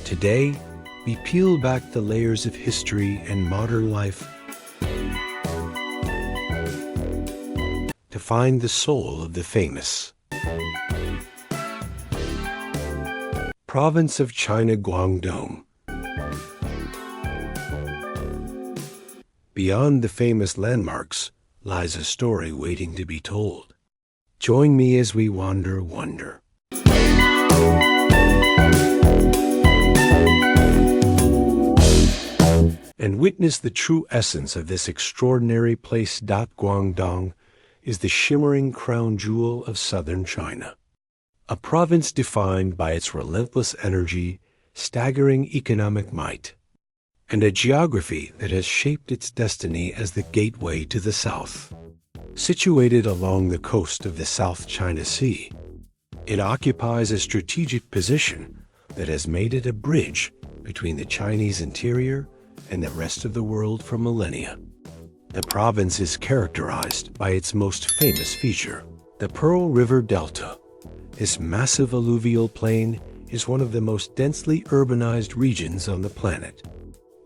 Today, we peel back the layers of history and modern life to find the soul of the famous province of China, Guangdong. Beyond the famous landmarks lies a story waiting to be told. Join me as we wonder. And witness the true essence of this extraordinary place. Guangdong is the shimmering crown jewel of southern China, a province defined by its relentless energy, staggering economic might, and a geography that has shaped its destiny as the gateway to the south. Situated along the coast of the South China Sea, it occupies a strategic position that has made it a bridge between the Chinese interior and the rest of the world for millennia. The province is characterized by its most famous feature, the Pearl River Delta. This massive alluvial plain is one of the most densely urbanized regions on the planet,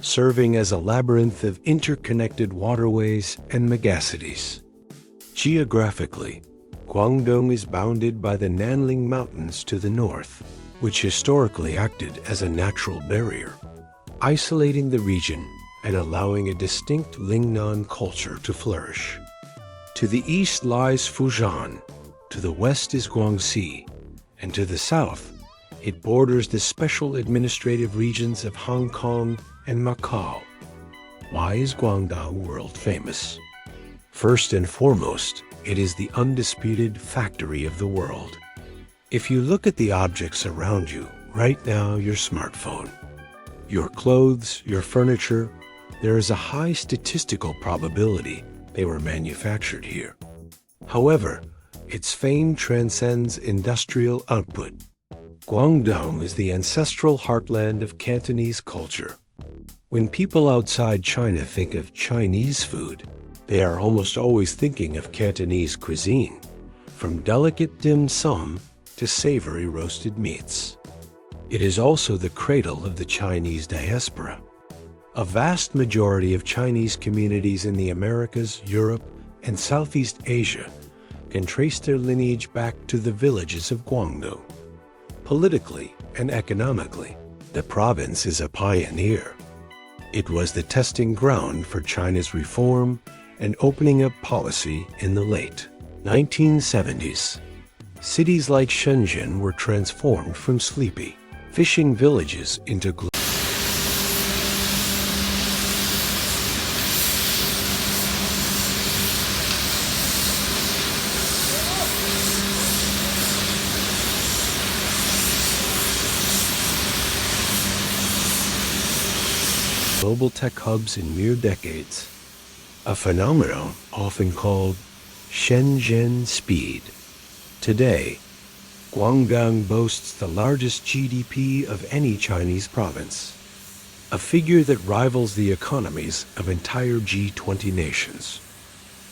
serving as a labyrinth of interconnected waterways and megacities. Geographically, Guangdong is bounded by the Nanling Mountains to the north, which historically acted as a natural barrier, isolating the region and allowing a distinct Lingnan culture to flourish. To the east lies Fujian, to the west is Guangxi, and to the south, it borders the special administrative regions of Hong Kong and Macau. Why is Guangdong world famous? First and foremost, it is the undisputed factory of the world. If you look at the objects around you right now, your smartphone, your clothes, your furniture, there is a high statistical probability they were manufactured here. However, its fame transcends industrial output. Guangdong is the ancestral heartland of Cantonese culture. When people outside China think of Chinese food, they are almost always thinking of Cantonese cuisine, from delicate dim sum to savory roasted meats. It is also the cradle of the Chinese diaspora. A vast majority of Chinese communities in the Americas, Europe, and Southeast Asia can trace their lineage back to the villages of Guangdong. Politically and economically, the province is a pioneer. It was the testing ground for China's reform and opening up policy in the late 1970s. Cities like Shenzhen were transformed from sleepy fishing villages into global tech hubs in mere decades, a phenomenon often called Shenzhen speed. Today, Guangdong boasts the largest GDP of any Chinese province, a figure that rivals the economies of entire G20 nations.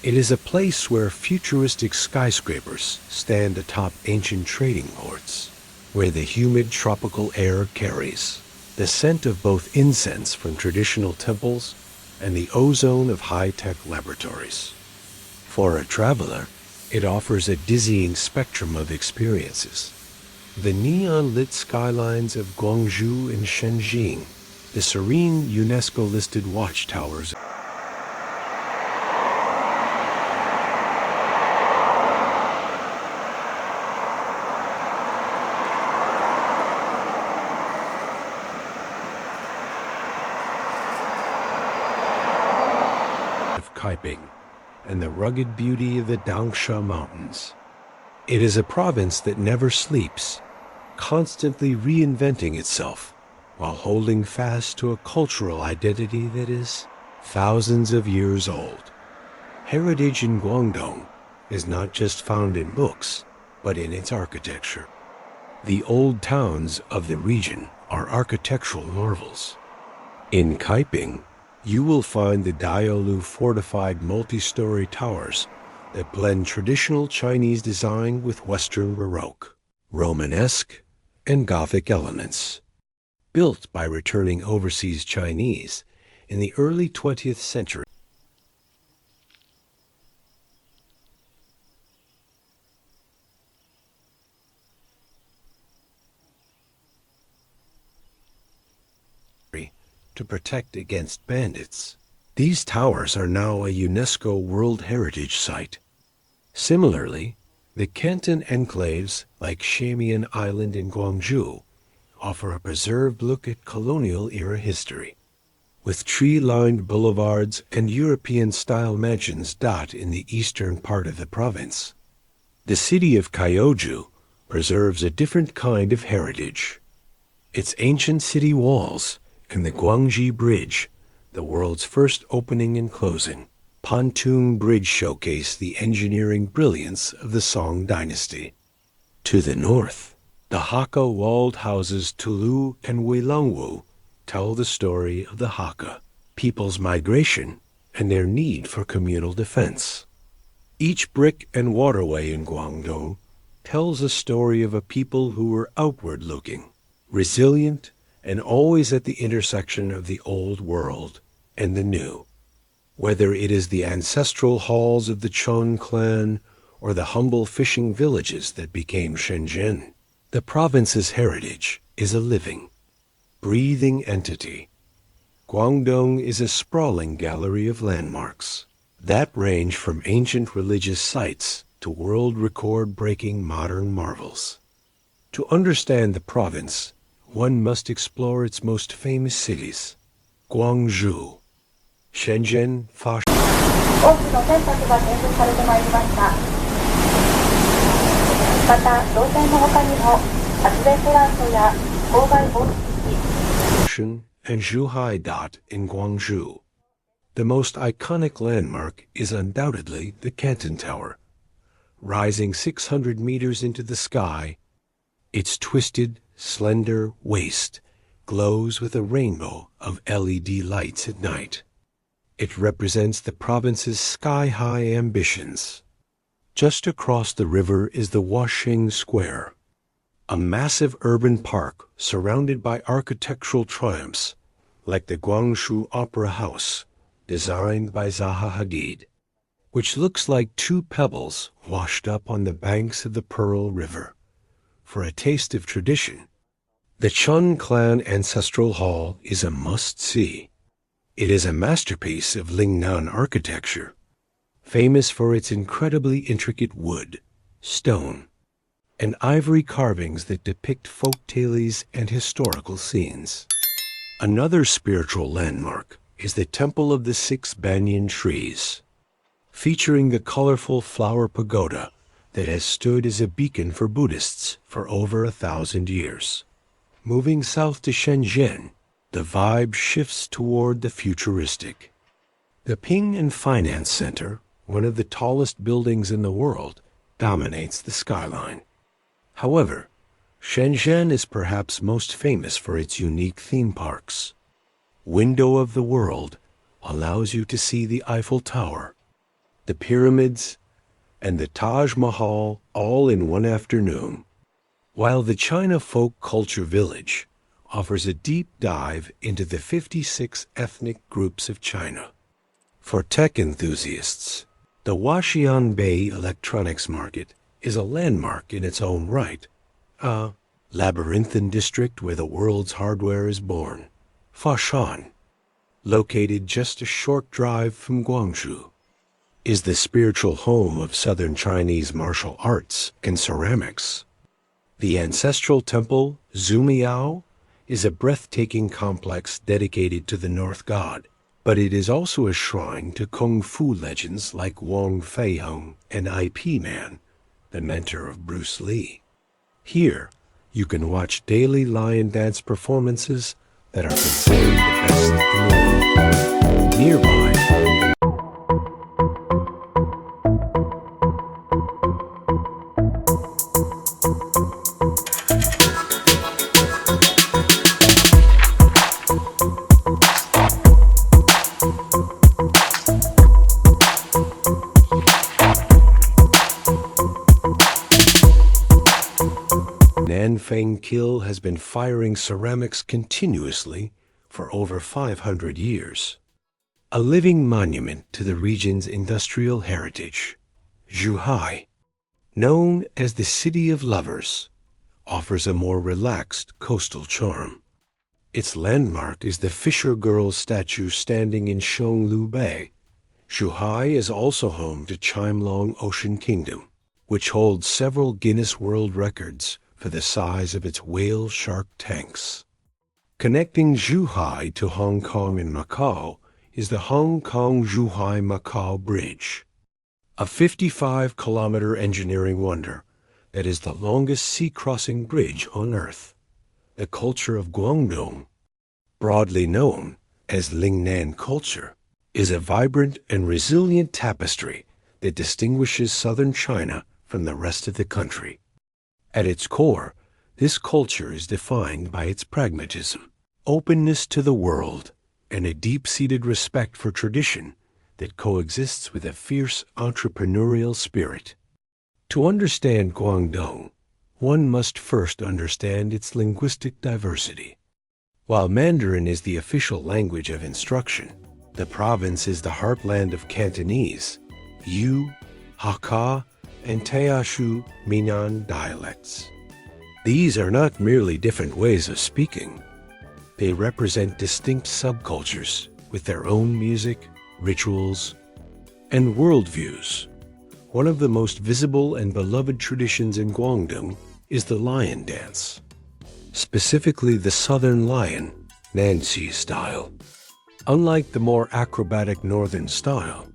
It is a place where futuristic skyscrapers stand atop ancient trading ports, where the humid tropical air carries the scent of both incense from traditional temples and the ozone of high-tech laboratories. For a traveler, it offers a dizzying spectrum of experiences. The neon-lit skylines of Guangzhou and Shenzhen, the serene UNESCO-listed watchtowers of Kaiping, and the rugged beauty of the Dangsha Mountains. It is a province that never sleeps, constantly reinventing itself while holding fast to a cultural identity that is thousands of years old. Heritage in Guangdong is not just found in books, but in its architecture. The old towns of the region are architectural marvels. In Kaiping, you will find the Diaolu fortified multi-story towers that blend traditional Chinese design with Western Baroque, Romanesque, and Gothic elements. built by returning overseas Chinese in the early 20th century. To protect against bandits. These towers are now a UNESCO World Heritage Site. Similarly, the Canton enclaves like Shamian Island in Gwangju offer a preserved look at colonial-era history, with tree-lined boulevards and European-style mansions dot in the eastern part of the province. The city of Kyoju preserves a different kind of heritage. Its ancient city walls and the Guangji Bridge, the world's first opening and closing, pontoon bridge showcase the engineering brilliance of the Song dynasty. To the north, the Hakka walled houses Tulu and Weilongwu tell the story of the Hakka, people's migration and their need for communal defense. Each brick and waterway in Guangdong tells a story of a people who were outward-looking, resilient, and always at the intersection of the old world and the new. Whether it is the ancestral halls of the Chun clan or the humble fishing villages that became Shenzhen, the province's heritage is a living, breathing entity. Guangdong is a sprawling gallery of landmarks that range from ancient religious sites to world record-breaking modern marvels. To understand the province, one must explore its most famous cities: Guangzhou, Shenzhen, Foshan. 多くの船舶が展示されてまいりました。また、乗船の他にも発電プラントや公害防止機器 and Zhuhai Dot in Guangzhou. The most iconic landmark is undoubtedly the Canton Tower. Rising 600 meters into the sky, its twisted, slender waist glows with a rainbow of LED lights at night. It represents the province's sky-high ambitions. Just across the river is the Washing Square, a massive urban park surrounded by architectural triumphs like the Guangzhou Opera House, designed by Zaha Hadid, which looks like two pebbles washed up on the banks of the Pearl River. For a taste of tradition, the Chun clan ancestral hall is a must-see. It is a masterpiece of Lingnan architecture, famous for its incredibly intricate wood, stone, and ivory carvings that depict folk tales and historical scenes. Another spiritual landmark is the Temple of the Six Banyan Trees, featuring the colorful flower pagoda that has stood as a beacon for Buddhists for over 1,000 years. Moving south to Shenzhen, the vibe shifts toward the futuristic. The Ping and Finance Center, one of the tallest buildings in the world, dominates the skyline. However, Shenzhen is perhaps most famous for its unique theme parks. Window of the World allows you to see the Eiffel Tower, the pyramids, and the Taj Mahal all in one afternoon, while the China Folk Culture Village offers a deep dive into the 56 ethnic groups of China. For tech enthusiasts, the Huaxianbei Electronics Market is a landmark in its own right, a labyrinthine district where the world's hardware is born. Foshan, located just a short drive from Guangzhou, is the spiritual home of southern Chinese martial arts and ceramics. The ancestral temple, Zumiao, is a breathtaking complex dedicated to the North God, but it is also a shrine to Kung Fu legends like Wong Fei-hung and IP Man, the mentor of Bruce Lee. Here, you can watch daily lion dance performances that are considered the best in the world. Nearby, Nanfeng Kiln has been firing ceramics continuously for over 500 years. A living monument to the region's industrial heritage, Zhuhai, known as the City of Lovers, offers a more relaxed coastal charm. Its landmark is the Fisher Girl statue standing in Shonglu Bay. Zhuhai is also home to Chimelong Ocean Kingdom, which holds several Guinness World Records for the size of its whale shark tanks. Connecting Zhuhai to Hong Kong and Macau is the Hong Kong-Zhuhai-Macau Bridge, a 55-kilometer engineering wonder that is the longest sea-crossing bridge on Earth. The culture of Guangdong, broadly known as Lingnan culture, is a vibrant and resilient tapestry that distinguishes southern China from the rest of the country. At its core, this culture is defined by its pragmatism, openness to the world, and a deep-seated respect for tradition that coexists with a fierce entrepreneurial spirit. To understand Guangdong, one must first understand its linguistic diversity. While Mandarin is the official language of instruction, the province is the heartland of Cantonese, Yu, Hakka, and Teochew Minnan dialects. These are not merely different ways of speaking. They represent distinct subcultures with their own music, rituals, and worldviews. One of the most visible and beloved traditions in Guangdong is the lion dance, specifically the Southern Lion, Nancy style. Unlike the more acrobatic Northern style,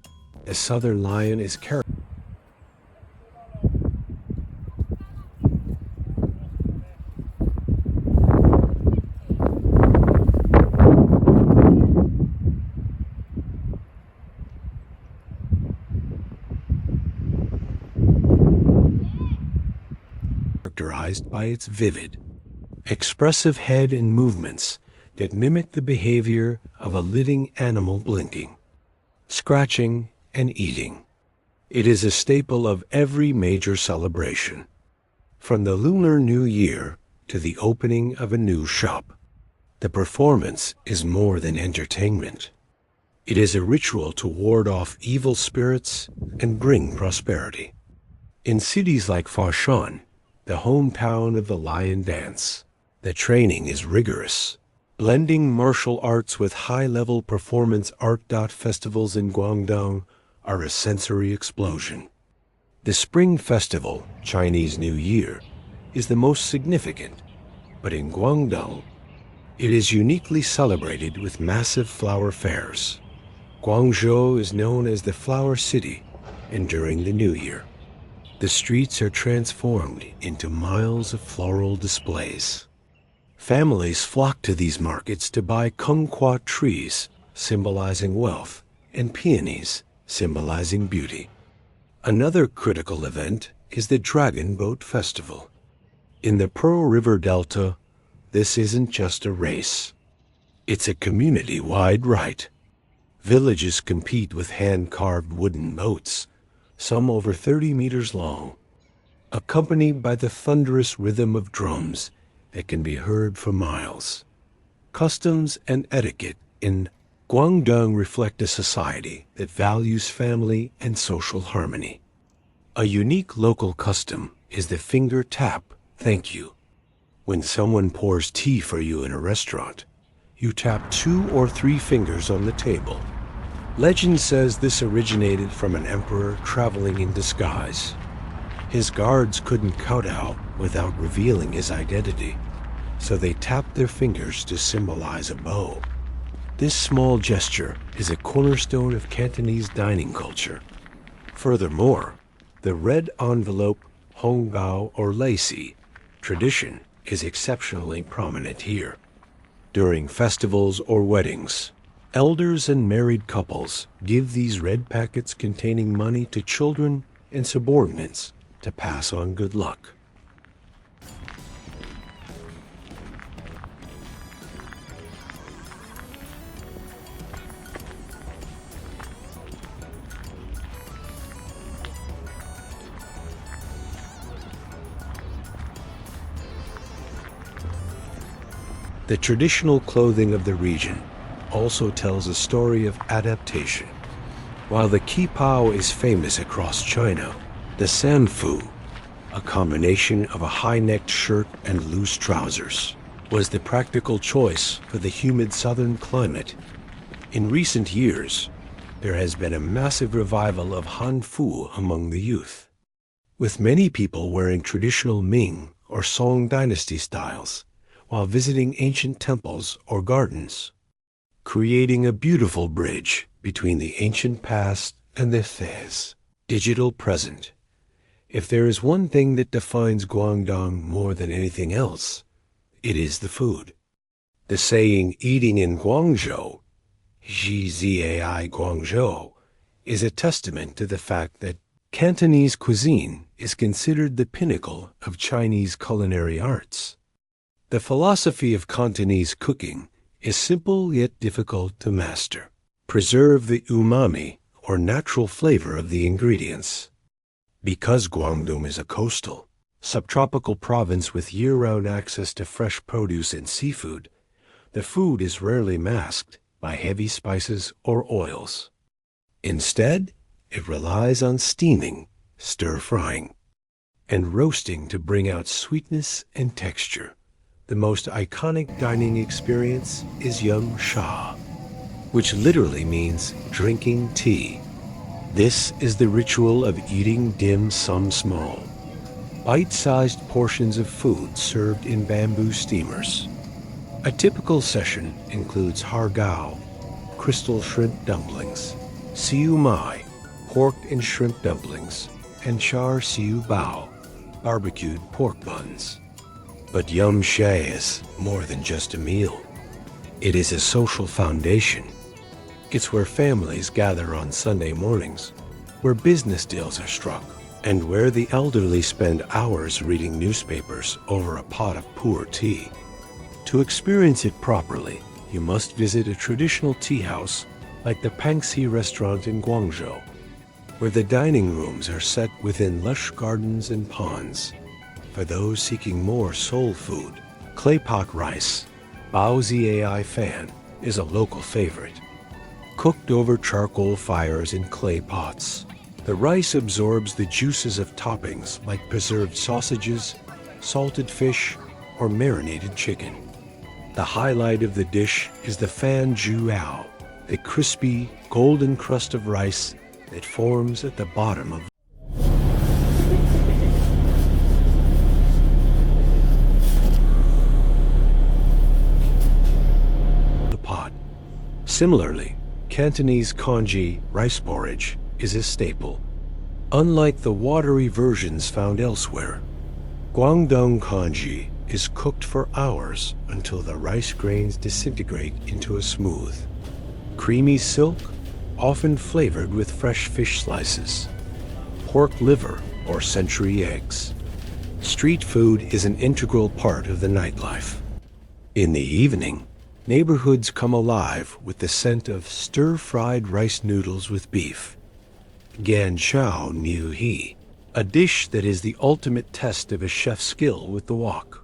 the Southern Lion is characterized by its vivid, expressive head and movements that mimic the behavior of a living animal blinking, scratching, and eating. It is a staple of every major celebration, from the Lunar New Year to the opening of a new shop. The performance is more than entertainment. It is a ritual to ward off evil spirits and bring prosperity. In cities like Foshan, the hometown of the lion dance, the training is rigorous. Blending martial arts with high-level performance art. Festivals in Guangdong are a sensory explosion. The Spring Festival, Chinese New Year, is the most significant, but in Guangdong, it is uniquely celebrated with massive flower fairs. Guangzhou is known as the Flower City, and during the New Year, the streets are transformed into miles of floral displays. Families flock to these markets to buy kumquat trees, symbolizing wealth, and peonies, symbolizing beauty. Another critical event is the Dragon Boat Festival. In the Pearl River Delta, this isn't just a race. It's a community-wide rite. Villages compete with hand-carved wooden boats, some over 30 meters long, accompanied by the thunderous rhythm of drums that can be heard for miles. Customs and etiquette in Guangdong reflect a society that values family and social harmony. A unique local custom is the finger tap, thank you. When someone pours tea for you in a restaurant, you tap 2 or 3 fingers on the table. Legend says this originated from an emperor traveling in disguise. His guards couldn't cut out without revealing his identity, so they tapped their fingers to symbolize a bow. This small gesture is a cornerstone of Cantonese dining culture. Furthermore, the red envelope, honggao or lacy, tradition is exceptionally prominent here. During festivals or weddings, elders and married couples give these red packets containing money to children and subordinates to pass on good luck. The traditional clothing of the region also tells a story of adaptation. While the qipao is famous across China, the sanfu, a combination of a high-necked shirt and loose trousers, was the practical choice for the humid southern climate. In recent years, there has been a massive revival of hanfu among the youth, with many people wearing traditional Ming or Song dynasty styles while visiting ancient temples or gardens, creating a beautiful bridge between the ancient past and the Thez digital present. If there is one thing that defines Guangdong more than anything else, it is the food. The saying, eating in Guangzhou, Zai Guangzhou, is a testament to the fact that Cantonese cuisine is considered the pinnacle of Chinese culinary arts. The philosophy of Cantonese cooking is simple yet difficult to master. Preserve the umami, or natural flavor of the ingredients. Because Guangdong is a coastal, subtropical province with year-round access to fresh produce and seafood, the food is rarely masked by heavy spices or oils. Instead, it relies on steaming, stir-frying, and roasting to bring out sweetness and texture. The most iconic dining experience is yum sha, which literally means drinking tea. This is the ritual of eating dim sum small, bite-sized portions of food served in bamboo steamers. A typical session includes har gao, crystal shrimp dumplings, siu mai, pork and shrimp dumplings, and char siu bao, barbecued pork buns. But yum sha is more than just a meal. It is a social foundation. It's where families gather on Sunday mornings, where business deals are struck, and where the elderly spend hours reading newspapers over a pot of poor tea. To experience it properly, you must visit a traditional tea house like the Pangxi restaurant in Guangzhou, where the dining rooms are set within lush gardens and ponds. For those seeking more soul food, clay pot rice, bao zai fan, is a local favorite. Cooked over charcoal fires in clay pots, the rice absorbs the juices of toppings like preserved sausages, salted fish, or marinated chicken. The highlight of the dish is the fan juao, the crispy, golden crust of rice that forms at the bottom of the pot. Similarly, Cantonese congee rice porridge is a staple. Unlike the watery versions found elsewhere, Guangdong congee is cooked for hours until the rice grains disintegrate into a smooth, creamy silk, often flavored with fresh fish slices, pork liver, or century eggs. Street food is an integral part of the nightlife. In the evening, neighborhoods come alive with the scent of stir-fried rice noodles with beef, gan chao niu he, a dish that is the ultimate test of a chef's skill with the wok.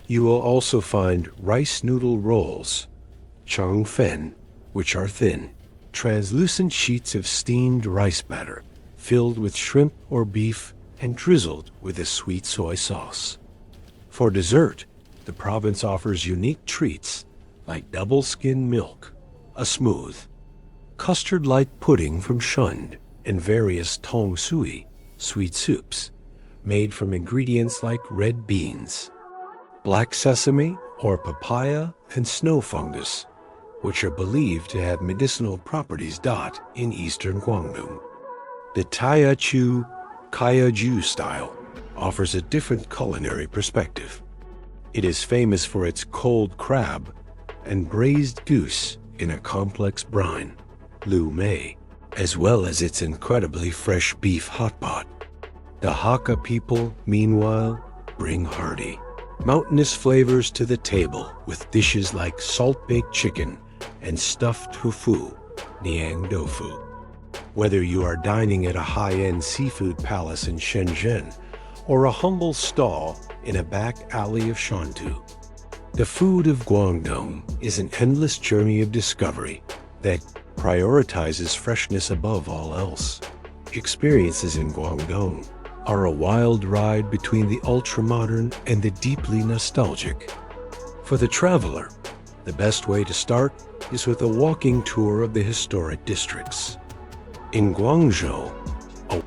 You will also find rice noodle rolls, chang fen, which are thin, translucent sheets of steamed rice batter filled with shrimp or beef and drizzled with a sweet soy sauce. For dessert, the province offers unique treats like double skim milk, a smooth, custard-like pudding from shund, and various tong sui, sweet soups, made from ingredients like red beans, black sesame or papaya, and snow fungus, which are believed to have medicinal properties. In eastern Guangdong, the Taichu Kaiju style offers a different culinary perspective. It is famous for its cold crab and braised goose in a complex brine, lu mei, as well as its incredibly fresh beef hot pot. The Hakka people, meanwhile, bring hearty, mountainous flavors to the table with dishes like salt-baked chicken and stuffed tofu, niang tofu. Whether you are dining at a high-end seafood palace in Shenzhen or a humble stall in a back alley of Shantou, The food of Guangdong is an endless journey of discovery that prioritizes freshness above all else. Experiences in Guangdong are a wild ride between the ultra-modern and the deeply nostalgic. For the traveler, the best way to start is with a walking tour of the historic districts. In Guangzhou, a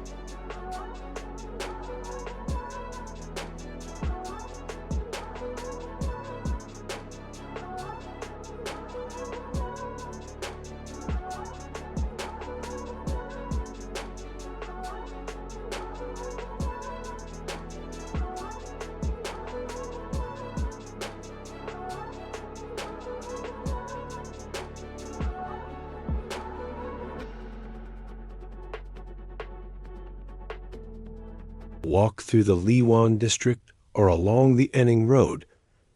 walk through the Liwan district or along the Enning Road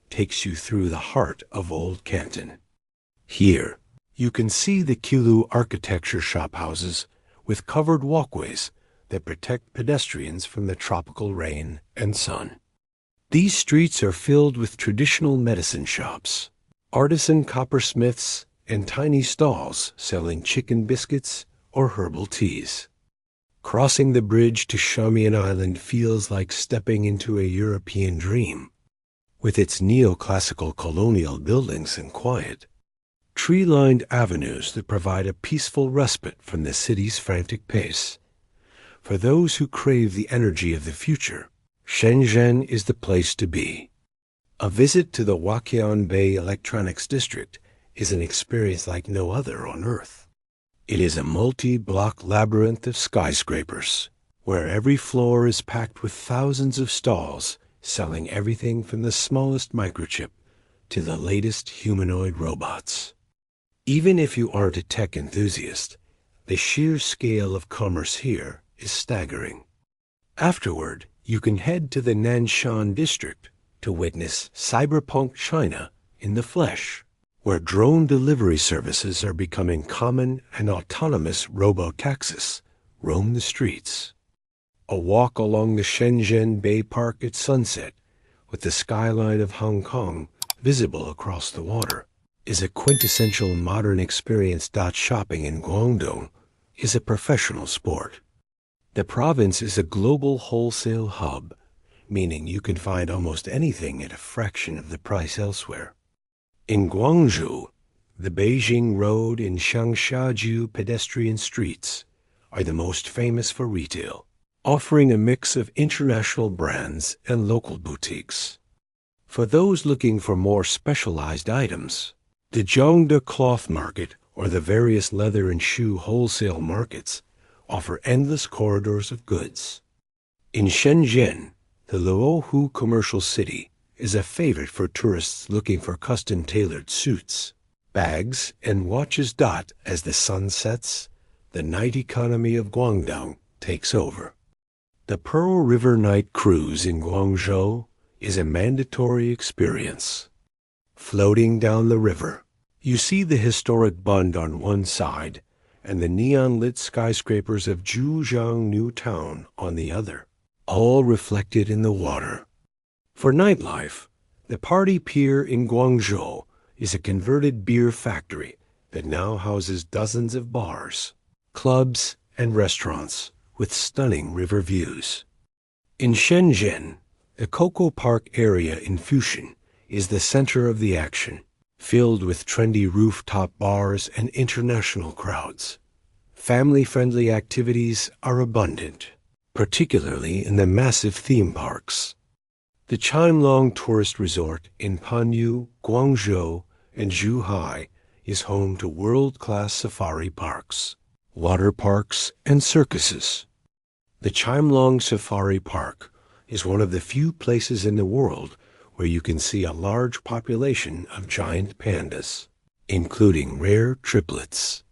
takes you through the heart of Old Canton. Here, you can see the Qilu architecture shophouses with covered walkways that protect pedestrians from the tropical rain and sun. These streets are filled with traditional medicine shops, artisan coppersmiths, and tiny stalls selling chicken biscuits or herbal teas. Crossing the bridge to Shamian Island feels like stepping into a European dream, with its neoclassical colonial buildings and quiet, tree-lined avenues that provide a peaceful respite from the city's frantic pace. For those who crave the energy of the future, Shenzhen is the place to be. A visit to the Huaqian Bay Electronics District is an experience like no other on Earth. It is a multi-block labyrinth of skyscrapers, where every floor is packed with thousands of stalls selling everything from the smallest microchip to the latest humanoid robots. Even if you aren't a tech enthusiast, the sheer scale of commerce here is staggering. Afterward, you can head to the Nancheng district to witness cyberpunk China in the flesh, where drone delivery services are becoming common and autonomous robo-taxis roam the streets. A walk along the Shenzhen Bay Park at sunset, with the skyline of Hong Kong visible across the water, is a quintessential modern experience. Shopping in Guangdong is a professional sport. The province is a global wholesale hub, meaning you can find almost anything at a fraction of the price elsewhere. In Guangzhou, the Beijing Road and Shangshaju pedestrian streets are the most famous for retail, offering a mix of international brands and local boutiques. For those looking for more specialized items, the Zhongde Cloth Market or the various leather and shoe wholesale markets offer endless corridors of goods. In Shenzhen, the Luohu commercial city is a favorite for tourists looking for custom-tailored suits, bags, and watches. As the sun sets, the night economy of Guangdong takes over. The Pearl River Night Cruise in Guangzhou is a mandatory experience. Floating down the river, you see the historic Bund on one side and the neon-lit skyscrapers of Zhujiang New Town on the other, all reflected in the water. For nightlife, the Party Pier in Guangzhou is a converted beer factory that now houses dozens of bars, clubs, and restaurants with stunning river views. In Shenzhen, the Coco Park area in Fushun is the center of the action, filled with trendy rooftop bars and international crowds. Family-friendly activities are abundant, particularly in the massive theme parks. The Qianlong Tourist Resort in Panyu, Guangzhou, and Zhuhai is home to world-class safari parks, water parks, and circuses. The Qianlong Safari Park is one of the few places in the world where you can see a large population of giant pandas, including rare triplets.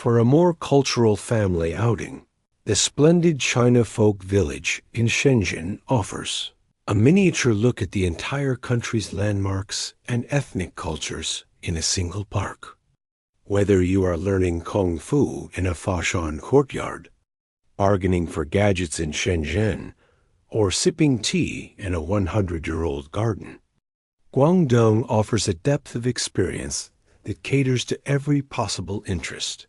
For a more cultural family outing, the splendid China Folk Village in Shenzhen offers a miniature look at the entire country's landmarks and ethnic cultures in a single park. Whether you are learning Kung Fu in a Foshan courtyard bargaining for gadgets in Shenzhen, or sipping tea in a 100-year-old garden. Guangdong offers a depth of experience that caters to every possible interest.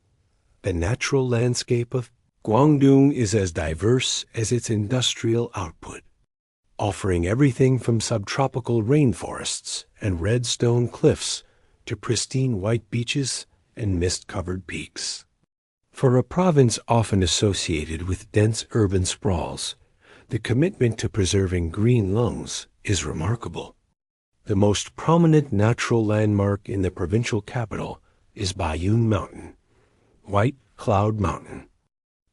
The natural landscape of Guangdong is as diverse as its industrial output, offering everything from subtropical rainforests and red stone cliffs to pristine white beaches and mist-covered peaks. For a province often associated with dense urban sprawls, the commitment to preserving green lungs is remarkable. The most prominent natural landmark in the provincial capital is Baiyun Mountain, White Cloud Mountain,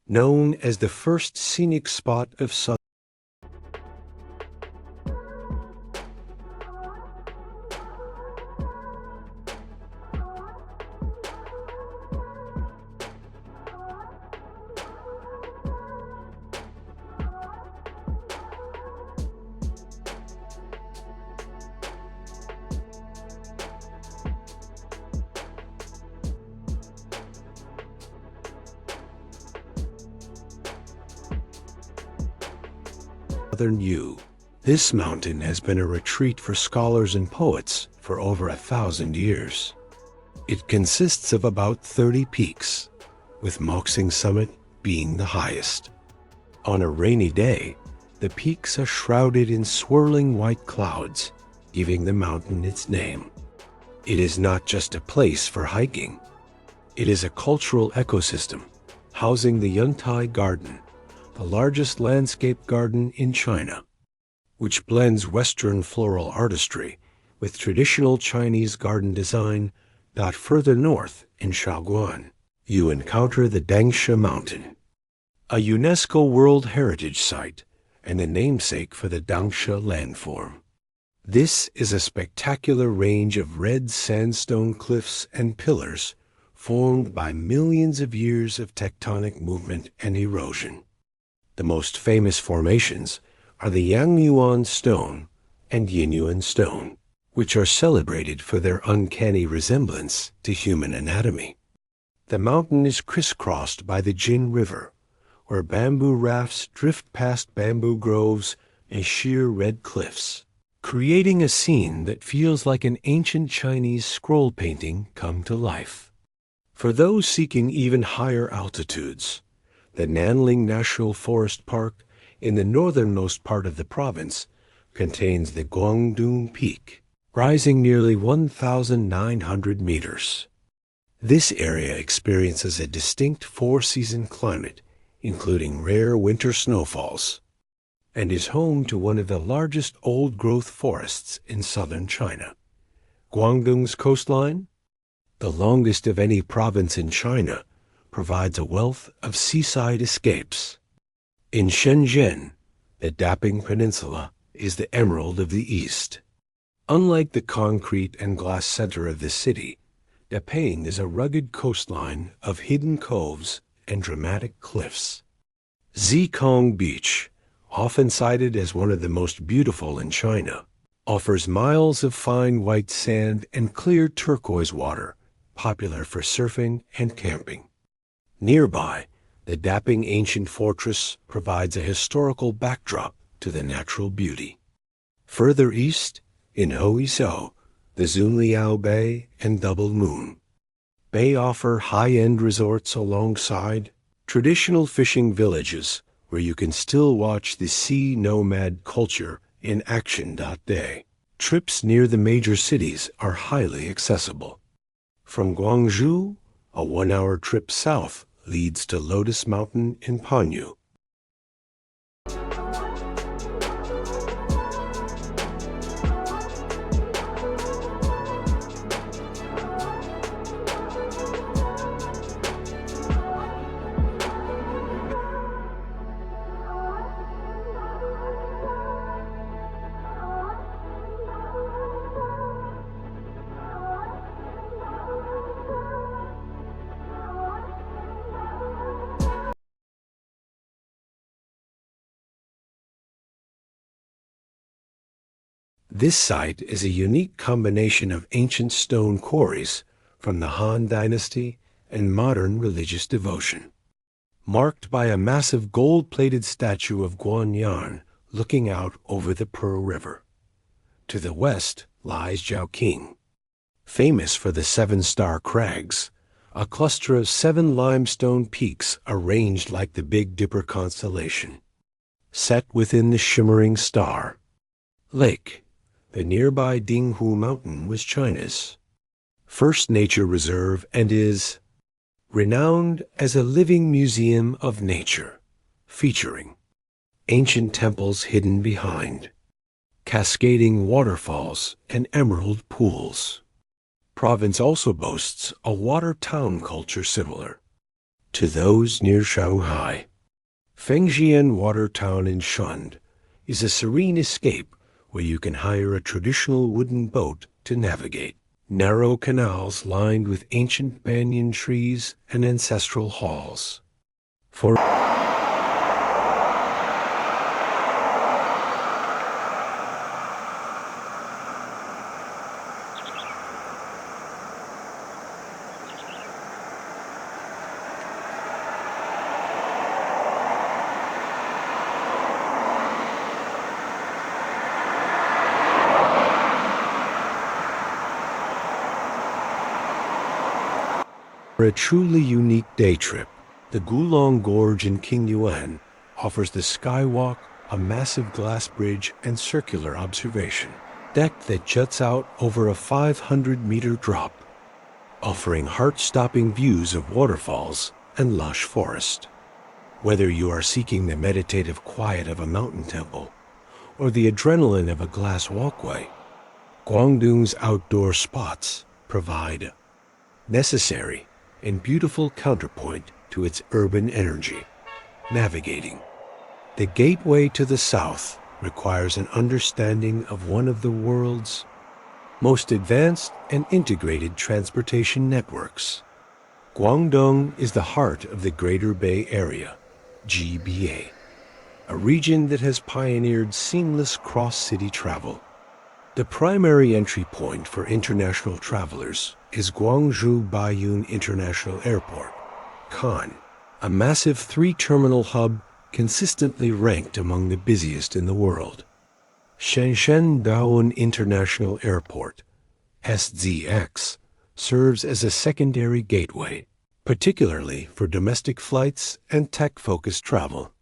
known as the first scenic spot of southern Yu. This mountain has been a retreat for scholars and poets for over 1,000 years. It consists of about 30 peaks, with Moxing Summit being the highest. On a rainy day, the peaks are shrouded in swirling white clouds, giving the mountain its name. It is not just a place for hiking. It is a cultural ecosystem, housing the Yuntai Garden, the largest landscape garden in China, which blends Western floral artistry with traditional Chinese garden design. Further north in Shaoguan, you encounter the Dangsha Mountain, a UNESCO World Heritage Site and the namesake for the Dangsha landform. This is a spectacular range of red sandstone cliffs and pillars formed by millions of years of tectonic movement and erosion. The most famous formations are the Yangyuan stone and Yinyuan stone, which are celebrated for their uncanny resemblance to human anatomy. The mountain is crisscrossed by the Jin River, where bamboo rafts drift past bamboo groves and sheer red cliffs, creating a scene that feels like an ancient Chinese scroll painting come to life. For those seeking even higher altitudes, the Nanling National Forest Park in the northernmost part of the province contains the Guangdong Peak, rising nearly 1,900 meters. This area experiences a distinct four-season climate, including rare winter snowfalls, and is home to one of the largest old-growth forests in southern China. Guangdong's coastline, the longest of any province in China, provides a wealth of seaside escapes. In Shenzhen, the Daping Peninsula is the emerald of the East. Unlike the concrete and glass center of the city, Daping is a rugged coastline of hidden coves and dramatic cliffs. Zikong Beach, often cited as one of the most beautiful in China, offers miles of fine white sand and clear turquoise water, popular for surfing and camping. Nearby, the Daping Ancient Fortress provides a historical backdrop to the natural beauty. Further east, in Hoizhou, the Zunliao Bay and Double Moon Bay offer high-end resorts alongside traditional fishing villages where you can still watch the sea nomad culture in action. Day. Trips near the major cities are highly accessible. From Guangzhou, a 1-hour trip south leads to Lotus Mountain in Panyu. This site is a unique combination of ancient stone quarries from the Han Dynasty and modern religious devotion. marked by a massive gold-plated statue of Guanyan looking out over the Pearl River. To the west lies Zhaoqing, famous for the seven-star crags, a cluster of 7 limestone peaks arranged like the Big Dipper constellation. Set within the shimmering star Lake, the nearby Dinghu Mountain, was China's first nature reserve and is renowned as a living museum of nature, featuring ancient temples hidden behind cascading waterfalls and emerald pools. Province also boasts a water town culture similar to those near Shanghai. Fengjian Water Town in Shund is a serene escape where you can hire a traditional wooden boat to navigate narrow canals lined with ancient banyan trees and ancestral halls. For a truly unique day trip, the Gulong Gorge in Keyuan offers the skywalk, a massive glass bridge, and circular observation deck that juts out over a 500-meter drop, offering heart-stopping views of waterfalls and lush forest. Whether you are seeking the meditative quiet of a mountain temple or the adrenaline of a glass walkway, Guangdong's outdoor spots provide necessary and beautiful counterpoint to its urban energy. Navigating the gateway to the south requires an understanding of one of the world's most advanced and integrated transportation networks. Guangdong is the heart of the Greater Bay Area, GBA, a region that has pioneered seamless cross-city travel. The primary entry point for international travelers is Guangzhou Baiyun International Airport, CAN, a massive 3-terminal hub consistently ranked among the busiest in the world. Shenzhen Daoan International Airport, SZX, serves as a secondary gateway, particularly for domestic flights and tech-focused travel.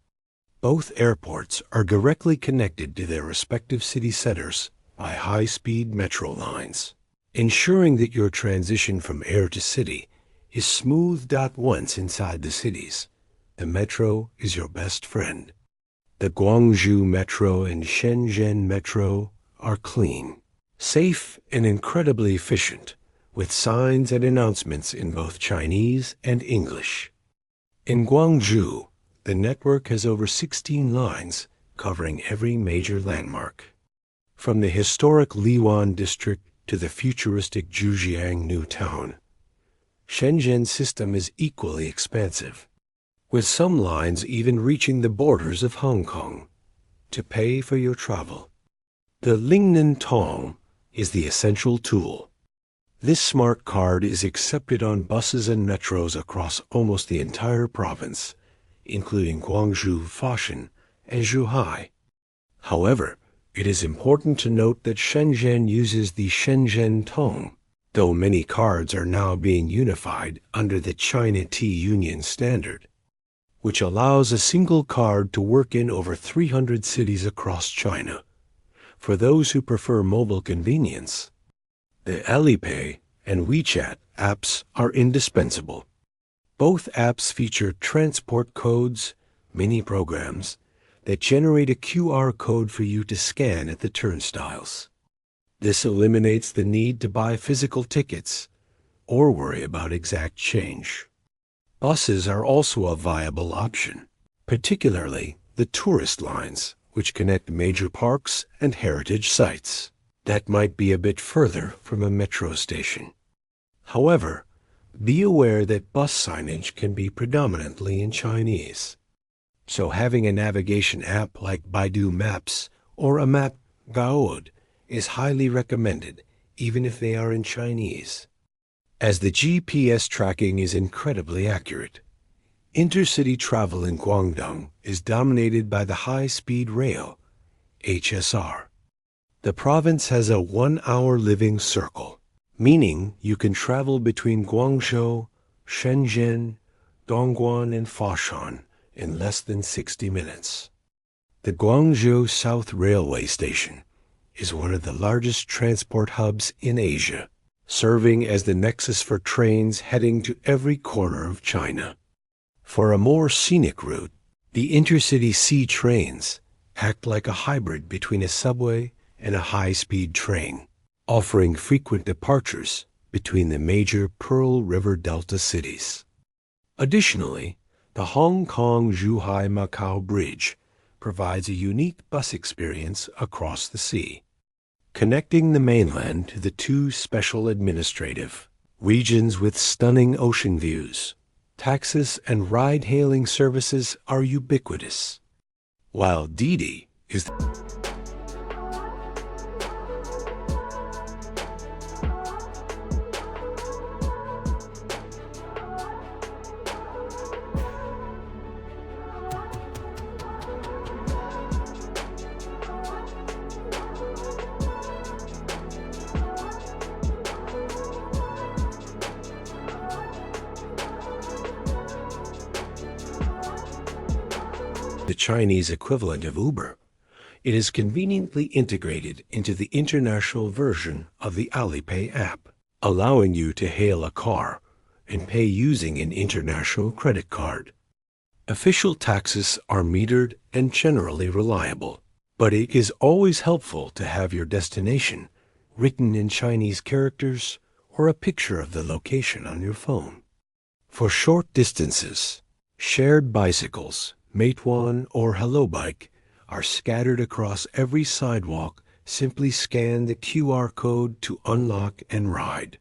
Both airports are directly connected to their respective city centers by high-speed metro lines, ensuring that your transition from air to city is smoothed out once inside the cities. The metro is your best friend. The Guangzhou Metro and Shenzhen Metro are clean, safe, and incredibly efficient, with signs and announcements in both Chinese and English. In Guangzhou, the network has over 16 lines covering every major landmark. From the historic Liwan district to the futuristic Zhujiang New Town, Shenzhen's system is equally expansive, with some lines even reaching the borders of Hong Kong. To pay for your travel, the Lingnan Tong is the essential tool. This smart card is accepted on buses and metros across almost the entire province, including Guangzhou, Foshan, and Zhuhai. However, it is important to note that Shenzhen uses the Shenzhen Tong, though many cards are now being unified under the China T-Union standard, which allows a single card to work in over 300 cities across China. For those who prefer mobile convenience, the Alipay and WeChat apps are indispensable. Both apps feature transport codes, mini programs, that generate a QR code for you to scan at the turnstiles. This eliminates the need to buy physical tickets or worry about exact change. Buses are also a viable option, particularly the tourist lines, which connect major parks and heritage sites that might be a bit further from a metro station. However, be aware that bus signage can be predominantly in Chinese, so having a navigation app like Baidu Maps or a map Gaode is highly recommended, even if they are in Chinese, as the GPS tracking is incredibly accurate. Intercity travel in Guangdong is dominated by the high-speed rail, HSR. The province has a 1-hour living circle, meaning you can travel between Guangzhou, Shenzhen, Dongguan, and Foshan in less than 60 minutes. The Guangzhou South Railway Station is one of the largest transport hubs in Asia, serving as the nexus for trains heading to every corner of China. For a more scenic route, the intercity sea trains act like a hybrid between a subway and a high-speed train, offering frequent departures between the major Pearl River Delta cities. Additionally, the Hong Kong-Zhuhai-Macau Bridge provides a unique bus experience across the sea, connecting the mainland to the two special administrative regions with stunning ocean views. Taxis and ride-hailing services are ubiquitous, while Didi is the Chinese equivalent of Uber. It is conveniently integrated into the international version of the Alipay app, allowing you to hail a car and pay using an international credit card. Official taxes are metered and generally reliable, but it is always helpful to have your destination written in Chinese characters or a picture of the location on your phone. For short distances, shared bicycles, Meituan or Hello Bike, are scattered across every sidewalk. Simply scan the QR code to unlock and ride.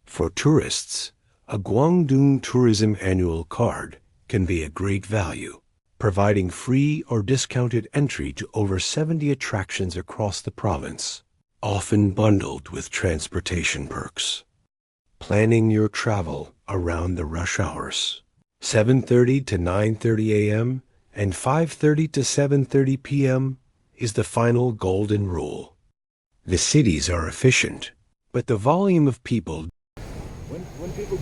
For tourists, a Guangdong Tourism Annual Card can be a great value, providing free or discounted entry to over 70 attractions across the province, often bundled with transportation perks. Planning your travel around the rush hours, 7:30 to 9:30 a.m. and 5:30 to 7:30 p.m. is the final golden rule. The cities are efficient, but the volume of people when people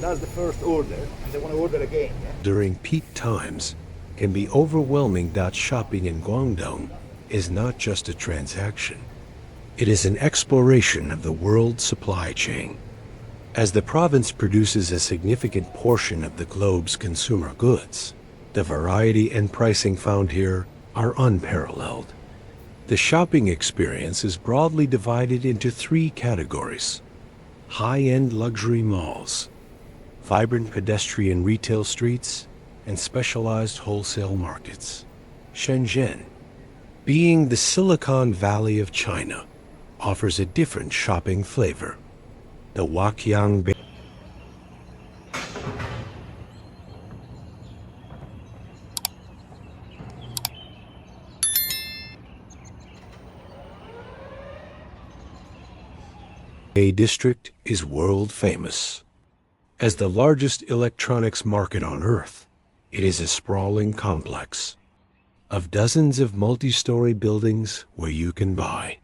does the first order and they want to order again, during peak times can be overwhelming. Shopping in Guangdong is not just a transaction. It is an exploration of the world supply chain. As the province produces a significant portion of the globe's consumer goods, the variety and pricing found here are unparalleled. The shopping experience is broadly divided into three categories: high-end luxury malls, vibrant pedestrian retail streets, and specialized wholesale markets. Shenzhen, being the Silicon Valley of China, offers a different shopping flavor. The Waqiang Bay District is world famous. As the largest electronics market on Earth, it is a sprawling complex of dozens of multi-story buildings where you can buy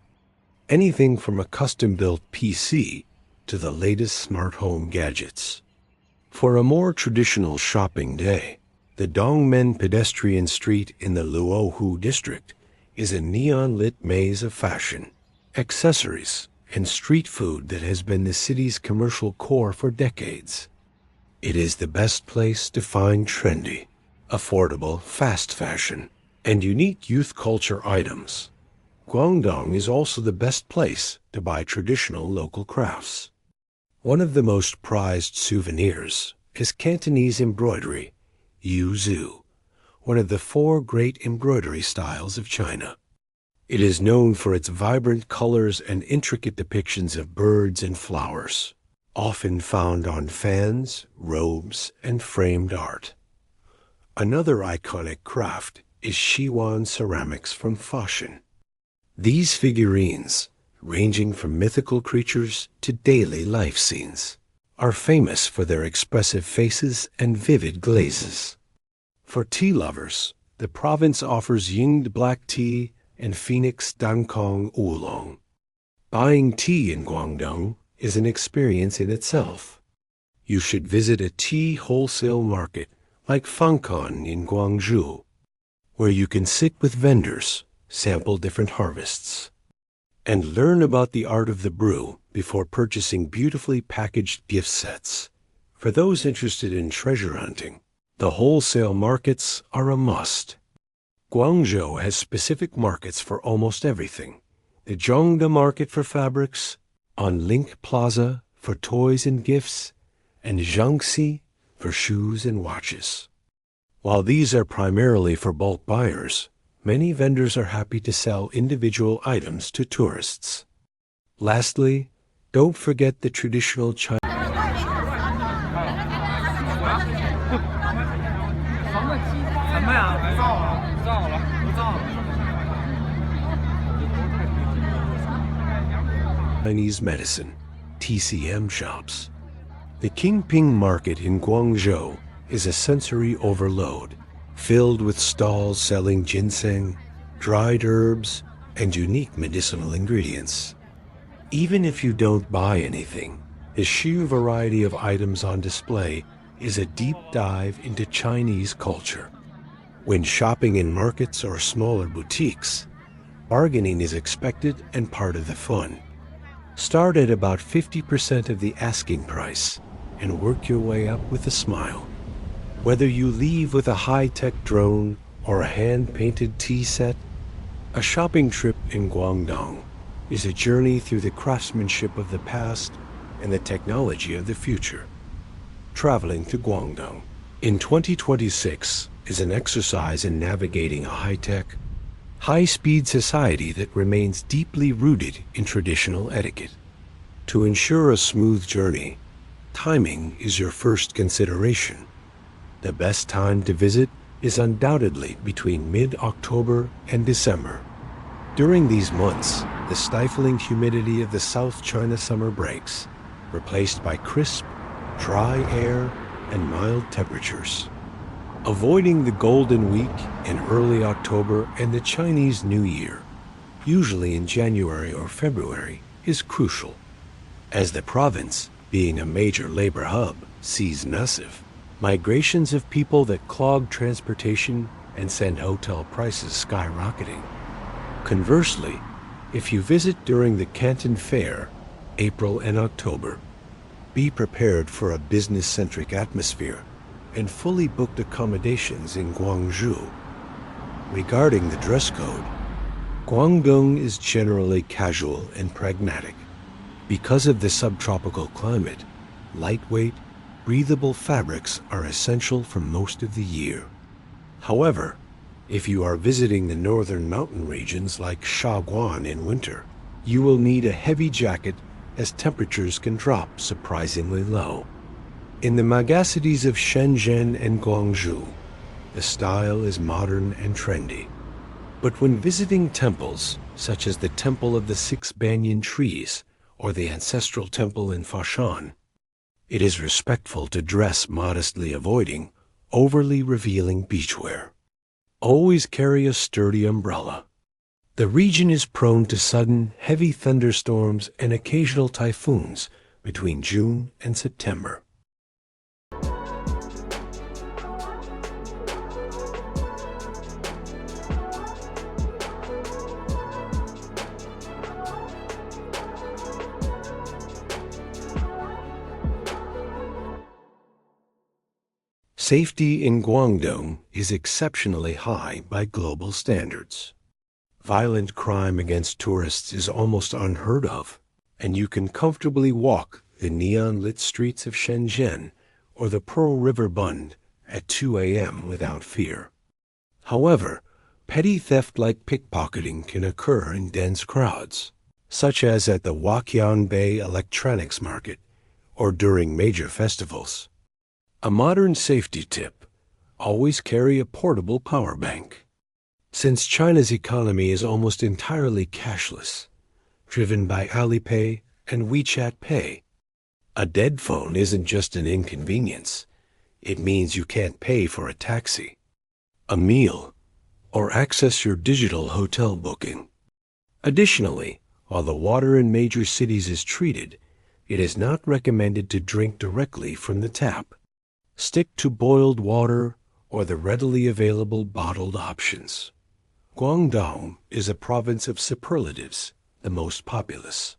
anything from a custom-built PC to the latest smart home gadgets. For a more traditional shopping day, the Dongmen pedestrian street in the Luohu district is a neon-lit maze of fashion, accessories, and street food that has been the city's commercial core for decades. It is the best place to find trendy, affordable, fast fashion, and unique youth culture items. Guangdong is also the best place to buy traditional local crafts. One of the most prized souvenirs is Cantonese embroidery, Yuzu, one of the 4 great embroidery styles of China. It is known for its vibrant colors and intricate depictions of birds and flowers, often found on fans, robes, and framed art. Another iconic craft is Keyuan ceramics from Foshan. These figurines, ranging from mythical creatures to daily life scenes, are famous for their expressive faces and vivid glazes. For tea lovers, the province offers Yingde black tea and Phoenix Dangkong oolong. Buying tea in Guangdong is an experience in itself. You should visit a tea wholesale market like Fangkan in Guangzhou, where you can sit with vendors, sample different harvests, and learn about the art of the brew before purchasing beautifully packaged gift sets. For those interested in treasure hunting, the wholesale markets are a must. Guangzhou has specific markets for almost everything. The Zhongde Market for fabrics, on Link Plaza for toys and gifts, and Jiangxi for shoes and watches. While these are primarily for bulk buyers, many vendors are happy to sell individual items to tourists. Lastly, don't forget the traditional Chinese medicine, TCM shops. The Qingping Market in Guangzhou is a sensory overload, filled with stalls selling ginseng, dried herbs, and unique medicinal ingredients. Even if you don't buy anything, the sheer variety of items on display is a deep dive into Chinese culture. When shopping in markets or smaller boutiques, bargaining is expected and part of the fun. Start at about 50% of the asking price and work your way up with a smile. Whether you leave with a high-tech drone or a hand-painted tea set, a shopping trip in Guangdong is a journey through the craftsmanship of the past and the technology of the future. Traveling to Guangdong in 2026 is an exercise in navigating a high-tech, high-speed society that remains deeply rooted in traditional etiquette. To ensure a smooth journey, timing is your first consideration. The best time to visit is undoubtedly between mid-October and December. During these months, the stifling humidity of the South China summer breaks, replaced by crisp, dry air and mild temperatures. Avoiding the Golden Week in early October and the Chinese New Year, usually in January or February, is crucial. As the province, being a major labor hub, sees massive migrations of people that clog transportation and send hotel prices skyrocketing. Conversely, if you visit during the Canton Fair, April and October, be prepared for a business-centric atmosphere and fully booked accommodations in Guangzhou. Regarding the dress code, Guangdong is generally casual and pragmatic. Because of the subtropical climate, lightweight, breathable fabrics are essential for most of the year. However, if you are visiting the northern mountain regions like Shaoguan in winter, you will need a heavy jacket as temperatures can drop surprisingly low. In the megacities of Shenzhen and Guangzhou, the style is modern and trendy. But when visiting temples, such as the Temple of the Six Banyan Trees or the ancestral temple in Foshan, it is respectful to dress modestly, avoiding overly revealing beachwear. Always carry a sturdy umbrella. The region is prone to sudden, heavy thunderstorms and occasional typhoons between June and September. Safety in Guangdong is exceptionally high by global standards. Violent crime against tourists is almost unheard of, and you can comfortably walk the neon-lit streets of Shenzhen or the Pearl River Bund at 2 a.m. without fear. However, petty theft like pickpocketing can occur in dense crowds, such as at the Huaqian Bay Electronics Market or during major festivals. A modern safety tip: always carry a portable power bank. Since China's economy is almost entirely cashless, driven by Alipay and WeChat Pay, A dead phone isn't just an inconvenience. It means you can't pay for a taxi, a meal, or access your digital hotel booking. Additionally, while the water in major cities is treated, it is not recommended to drink directly from the tap. Stick to boiled water or the readily available bottled options. Guangdong is a province of superlatives, the most populous,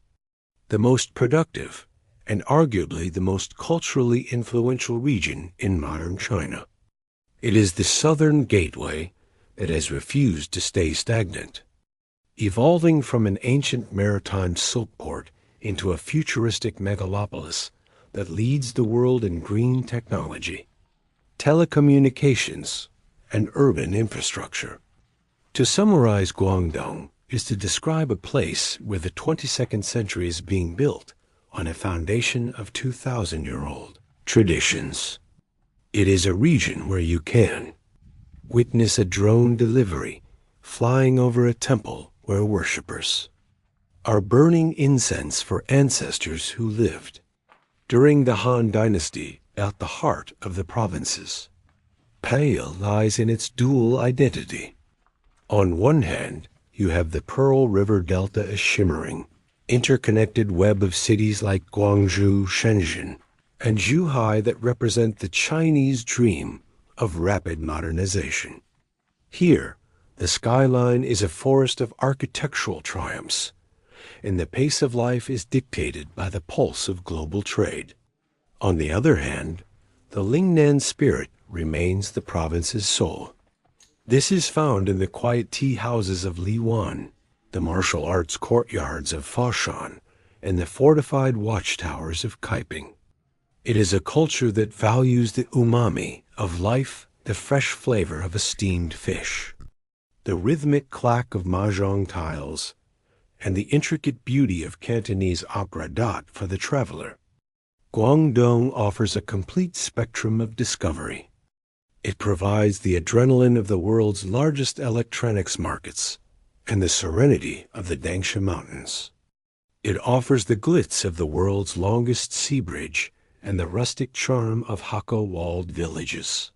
the most productive, and arguably the most culturally influential region in modern China. It is the southern gateway that has refused to stay stagnant, evolving from an ancient maritime silk port into a futuristic megalopolis that leads the world in green technology, telecommunications, and urban infrastructure. To summarize Guangdong is to describe a place where the 22nd century is being built on a foundation of 2,000-year-old traditions. It is a region where you can witness a drone delivery flying over a temple where worshippers are burning incense for ancestors who lived during the Han Dynasty at the heart of the provinces. Pale lies in its dual identity. On one hand, you have the Pearl River Delta, a shimmering, interconnected web of cities like Guangzhou, Shenzhen, and Zhuhai that represent the Chinese dream of rapid modernization. Here, the skyline is a forest of architectural triumphs, and the pace of life is dictated by the pulse of global trade. On the other hand, the Lingnan spirit remains the province's soul. This is found in the quiet tea houses of Liwan, the martial arts courtyards of Foshan, and the fortified watchtowers of Kaiping. It is a culture that values the umami of life, the fresh flavor of a steamed fish, the rhythmic clack of mahjong tiles, and the intricate beauty of Cantonese opera dot for the traveler. Guangdong offers a complete spectrum of discovery. It provides the adrenaline of the world's largest electronics markets and the serenity of the Dangsha Mountains. It offers the glitz of the world's longest sea bridge and the rustic charm of Hakka-walled villages.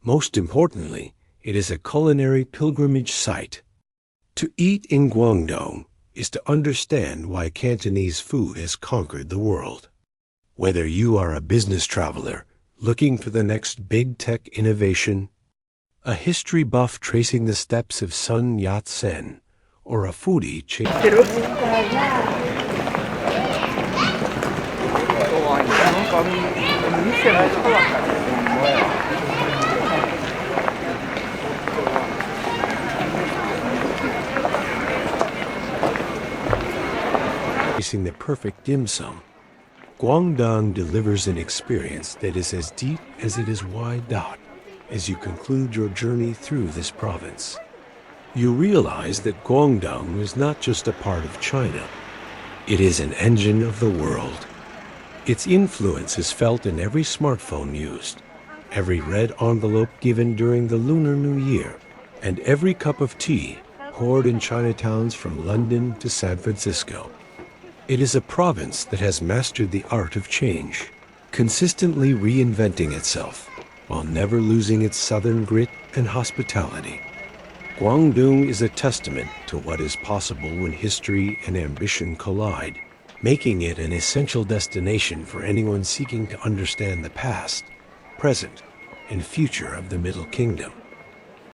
Most importantly, it is a culinary pilgrimage site. To eat in Guangdong is to understand why Cantonese food has conquered the world. Whether you are a business traveler looking for the next big tech innovation, a history buff tracing the steps of Sun Yat-sen, or a foodie chasing the perfect dim sum, Guangdong delivers an experience that is as deep as it is wide out as you conclude your journey through this province. You realize that Guangdong is not just a part of China. It is an engine of the world. Its influence is felt in every smartphone used, every red envelope given during the Lunar New Year, and every cup of tea poured in Chinatowns from London to San Francisco. It is a province that has mastered the art of change, consistently reinventing itself while never losing its southern grit and hospitality. Guangdong is a testament to what is possible when history and ambition collide, making it an essential destination for anyone seeking to understand the past, present, and future of the Middle Kingdom.